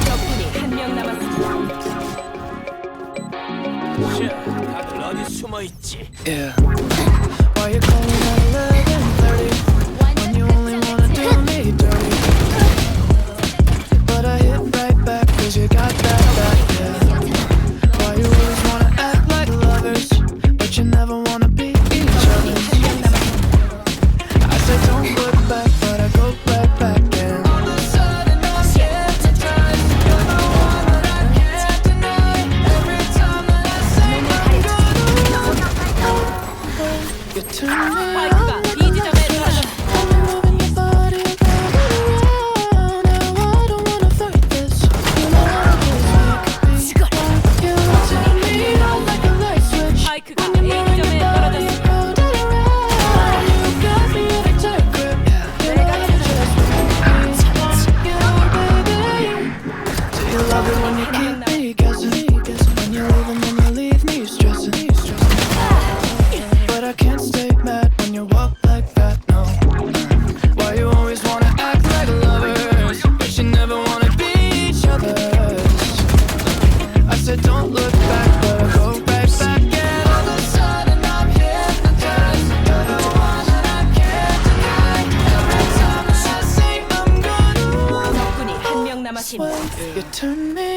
적군이 한 명 남았습니다. 자, 다들 어디 숨어 있지? Yeah. Why you calling at 11:30 when you only wanna do me dirty? But I hit right back 'cause you got that back, yeah. Why you always wanna act like lovers, but you never wanna be each other's? I said don't look back, but I go right back and all of a sudden I'm hypnotized. You're the one that I can't deny. Every time that I say I'm gonna, you turn me 스파이크가 on. B 지점에 떨어졌습니다. I'm moving your body around. Now I don't wanna fight this. You know I just make it beat. You turn me on like a light switch. 스파이크가 A 지점에 떨어졌습니다. Roll it around. You got me in a tight grip. You know I just want you, baby. Do you love it when you keep me guessing? When you leave and then you leave me stressing. But I can't stay mad when you walk like that, no. Why you always wanna act like lovers, but you never wanna be each other's? I said don't look back, but I go right back. And all of a sudden I'm hypnotized. You're the one that I can't deny. Every time that I say I'm gonna 적군이 한 명 남았습니다. you turn me